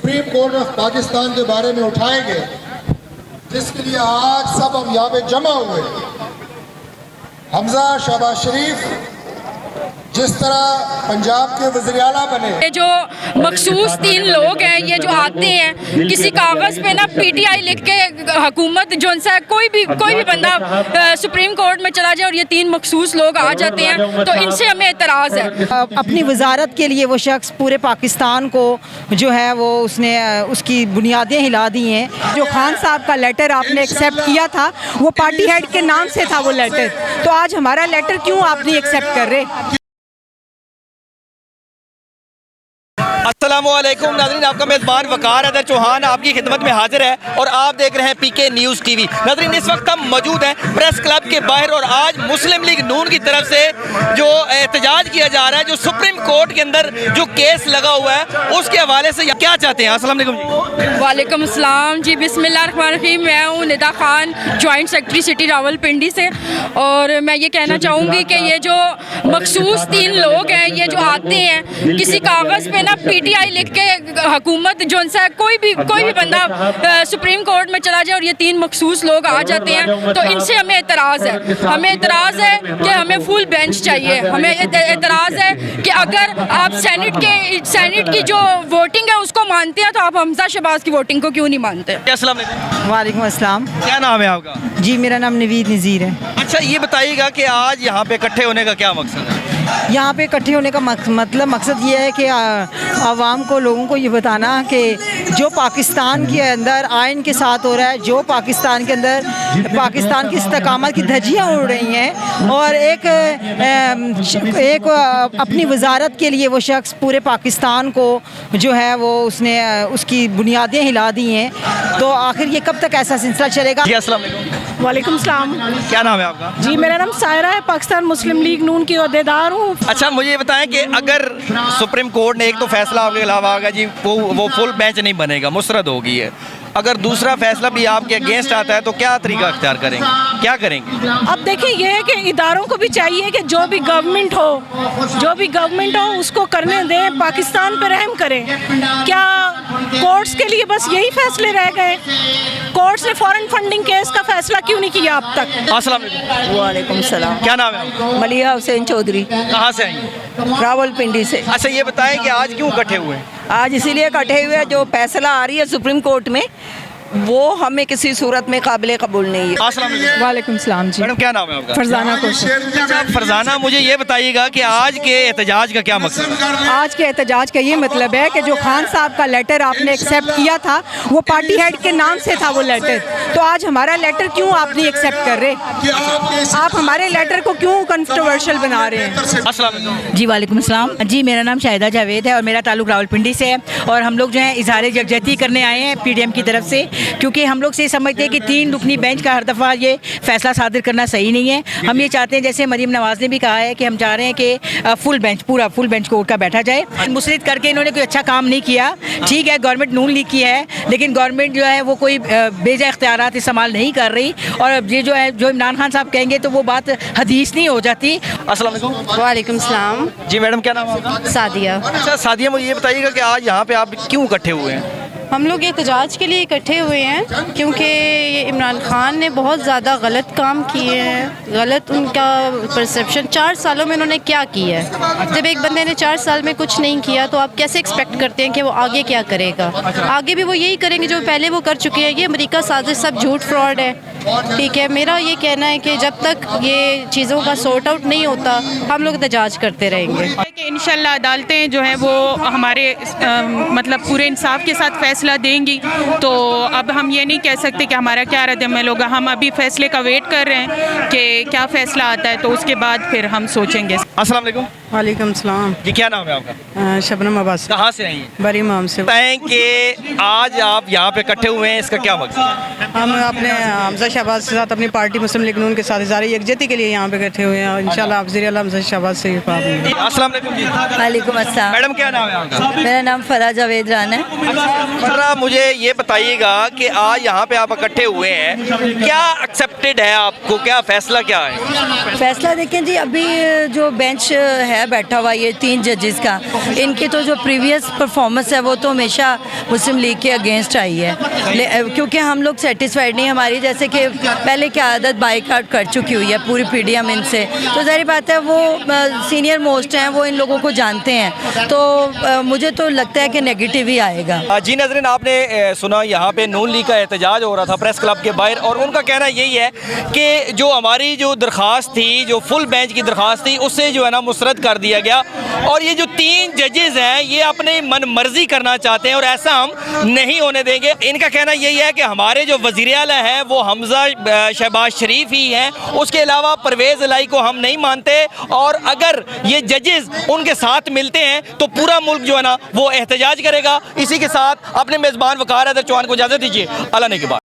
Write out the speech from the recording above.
Supreme court of Pakistan के बारे में उठाए गए, जिसके लिए आज सब हम यहाँ पे जमा हुए। हमजा शहबाज शरीफ जिस तरह पंजाब के वज़ीर आला बने, ये जो मखसूस 3 लोग हैं, ये जो आते हैं किसी कागज़ पे ना PTI लिख के हुकूमत जो सा कोई भी बंदा सुप्रीम कोर्ट में चला जाए और ये 3 मखसूस लोग आ जाते हैं, तो इनसे हमें एतराज़ है। अपनी वजारत के लिए वो शख्स पूरे पाकिस्तान को जो है वो उसने उसकी बुनियादें हिला दी हैं। जो खान साहब का लेटर आपने एक्सेप्ट किया था वो पार्टी हेड के नाम से था वो लेटर, तो आज हमारा लेटर क्यों आप नहीं एक्सेप्ट कर रहे? अस्सलामुअलैकुम नाज़रीन, आपका मेज़बान वकार अदर चौहान आपकी खिदमत में हाजिर है और आप देख रहे हैं PK न्यूज़ TV। नाज़रीन, इस वक्त हम मौजूद हैं प्रेस क्लब के बाहर और आज मुस्लिम लीग नून की तरफ से जो एहतजाज किया जा रहा है, जो सुप्रीम कोर्ट के अंदर जो केस लगा हुआ है उसके हवाले से क्या चाहते हैं? अस्सलाम वालेकुम जी। वालेकुम अस्सलाम जी, बिस्मिल्लाहिर्रहमानिर्रहीम। मैं हूँ Nida Khan, joint secretary city Rawalpindi से, और मैं ये कहना चाहूँगी कि ये जो मखसूस 3 लोग हैं, ये जो आते हैं किसी कागज़ पे ना PTI लिख के हुकूमत जो सा कोई भी बंदा सुप्रीम कोर्ट में चला जाए और ये 3 मखसूस लोग आ जाते हैं, तो इनसे हमें एतराज़ है। हमें एतराज़ है कि हमें फुल बेंच चाहिए। हमें एतराज़ है कि अगर आप सेनेट की जो वोटिंग है उसको मानते हैं, तो आप हमजा शहबाज की वोटिंग को क्यों नहीं मानते? अस्सलाम वालेकुम। वालेकुम अस्सलाम। क्या नाम है आपका? जी, मेरा नाम नवीद नज़ीर है। अच्छा, ये बताइएगा कि आज यहाँ पे इकट्ठे होने का क्या मकसद है? यहाँ पे इकट्ठे होने का मकसद ये है कि आवाम को, लोगों को ये बताना कि जो पाकिस्तान के अंदर आइन के साथ हो रहा है, जो पाकिस्तान के अंदर पाकिस्तान की इस्तकामत की धज्जियाँ उड़ रही हैं, और एक अपनी वजारत के लिए वो शख्स पूरे पाकिस्तान को जो है वो उसने उसकी बुनियादें हिला दी हैं, तो आखिर ये कब तक ऐसा सिलसिला चलेगा? जी, अस्सलाम वालेकुम। वालेकुम सलाम। क्या नाम है आपका? जी, मेरा नाम सायरा है, पाकिस्तान मुस्लिम लीग नून की अहदेदार हूँ। अच्छा, मुझे ये बताएं कि अगर सुप्रीम कोर्ट ने एक तो फैसला आपके खिलाफ आएगा जी, वो फुल बेंच नहीं बनेगा, मुस्तरद होगी है, अगर दूसरा फैसला भी आपके अगेंस्ट आता है तो क्या तरीका अख्तियार करेंगे, क्या करेंगे? अब देखिए, ये है कि इदारों को भी चाहिए कि जो भी गवर्नमेंट हो उसको करने दें, पाकिस्तान पे रहम करें। क्या कोर्ट्स के लिए बस यही फैसले रह गए? कोर्ट्स ने फॉरेन फंडिंग केस का फैसला क्यों नहीं किया अब तक? अस्सलाम वालेकुम। वालेकुम सलाम। क्या नाम है आपका? मलिहा हुसैन चौधरी, कहाँ से आई हैं? रावलपिंडी से। अच्छा, ये बताएं कि आज क्यों इकट्ठे हुए? आज इसीलिए इकट्ठे हुए, जो फैसला आ रही है सुप्रीम कोर्ट में वो हमें किसी सूरत में काबिल कबूल नहीं है। अस्सलाम वालेकुम। वालेकुम सलाम जी। मैडम, क्या नाम है आपका? फरजाना कोश। अच्छा, फरजाना, मुझे ये बताइएगा कि आज के एहतजाज का क्या मकसद है? आज के एहतजाज का ये मतलब है कि जो खान साहब का लेटर आपने एक्सेप्ट किया था वो पार्टी हेड के नाम से था वो लेटर, तो आज हमारा लेटर क्यों आप नहीं एक्सेप्ट कर रहे? आप हमारे लेटर को क्यों कंट्रोवर्शियल बना रहे हैं? अस्सलाम वालेकुम। जी, वालेकुम अस्सलाम। जी, मेरा नाम शाहिदा जावेद है और मेरा ताल्लुक रावलपिंडी से है, और हम लोग जो है इजहार यकजहती करने आए हैं PDM की तरफ से, क्योंकि हम लोग से समझते हैं कि 3 रुकनी बेंच का हर दफ़ा ये फैसला सादिर करना सही नहीं है। हम ये चाहते हैं, जैसे मरीम नवाज़ ने भी कहा है, कि हम चाह रहे हैं कि पूरा फुल बेंच कोर्ट का बैठा जाए। मुसरत करके इन्होंने कोई अच्छा काम नहीं किया। ठीक है, गवर्नमेंट नून लीग की है, लेकिन गवर्नमेंट जो है वो कोई बेजा इख्तियारात इस्तेमाल नहीं कर रही, और ये जो है जो इमरान खान साहब कहेंगे तो वो बात हदीस नहीं हो जाती। अस्सलाम वालेकुम। वालेकुम सलाम। जी मैडम, क्या नाम है आपका? सादिया। अच्छा सादिया, मुझे ये बताइएगा कि आज यहाँ पे आप क्यों इकट्ठे हुए हैं? हम लोग एहतजाज के लिए इकट्ठे हुए हैं क्योंकि ये इमरान खान ने बहुत ज़्यादा गलत काम किए हैं। गलत उनका परसेप्शन, 4 सालों में उन्होंने क्या किया है? जब एक बंदे ने 4 साल में कुछ नहीं किया तो आप कैसे एक्सपेक्ट करते हैं कि वो आगे क्या करेगा? आगे भी वो यही करेंगे जो पहले वो कर चुके हैं। ये अमेरिका साजिश, सब झूठ फ्रॉड है। ठीक है, मेरा ये कहना है कि जब तक ये चीज़ों का सॉर्ट आउट नहीं होता हम लोग एहतजाज करते रहेंगे। इंशाल्लाह अदालतें जो हैं वो हमारे मतलब पूरे इंसाफ के साथ फैसला देंगी, तो अब हम ये नहीं कह सकते कि हमारा क्या रद्द-ए-अमल होगा। हम अभी फैसले का वेट कर रहे हैं कि क्या फैसला आता है, तो उसके बाद फिर हम सोचेंगे। अस्सलाम वालेकुम। वालेकुम सलाम। जी, क्या नाम है आपका? शबनम अब्बास। कहाँ से आई हैं? बरी इमाम से। बताएं कि आज आप यहाँ पे इकट्ठे हुए हैं, इसका क्या मकसद है? हम अपने हमजा शहबाज के साथ अपनी पार्टी मुस्लिम लीग नून के साथ इज़हार यकजहती के लिए यहाँ पे इकट्ठे हुए हैं। इंशाल्लाह वज़ीर आला हमजा शहबाज से अस्सलाम वालेकुम जी। वालेकुम अस्सलाम। मैडम, क्या नाम है आपका? मेरा नाम फरा जावेद रान है। फर्रा, मुझे ये बताइएगा कि आज यहाँ पे आप इकट्ठे हुए हैं, क्या एक्सेप्टेड है आपको, क्या फैसला क्या है? फैसला देखें जी, अभी जो बेंच है ہے بیٹھا ہوا یہ 3 ججز کا، ان کی تو جو پریویس پرفارمنس ہے وہ تو ہمیشہ مسلم لیگ کے اگینسٹ آئی ہے، کیونکہ ہم لوگ سیٹسفائیڈ نہیں، ہماری جیسے کہ پہلے کی عادت بائک آؤٹ کر چکی ہوئی ہے پوری پی ڈی ایم ان سے، تو ظاہر بات ہے وہ سینئر موسٹ ہیں، وہ ان لوگوں کو جانتے ہیں، تو مجھے تو لگتا ہے کہ نیگیٹو ہی آئے گا۔ جی ناظرین، آپ نے سنا یہاں پہ نون لیگ کا احتجاج ہو رہا تھا پریس کلب کے باہر، اور ان کا کہنا یہی ہے کہ جو ہماری جو درخواست تھی، جو فل بینچ کی درخواست تھی، اسے جو ہے نا مسترد کر دیا گیا، اور یہ جو 3 ججز ہیں یہ اپنے من مرضی کرنا چاہتے ہیں اور ایسا ہم نہیں ہونے دیں گے۔ ان کا کہنا یہی ہے کہ ہمارے جو وزیر اعلیٰ ہیں وہ حمزہ شہباز شریف ہی ہیں، اس کے علاوہ پرویز الہی کو ہم نہیں مانتے، اور اگر یہ ججز ان کے ساتھ ملتے ہیں تو پورا ملک جو ہے نا وہ احتجاج کرے گا۔ اسی کے ساتھ اپنے میزبان وقار حیدر چوہان کو اجازت دیجیے، اللہ نے کے بعد۔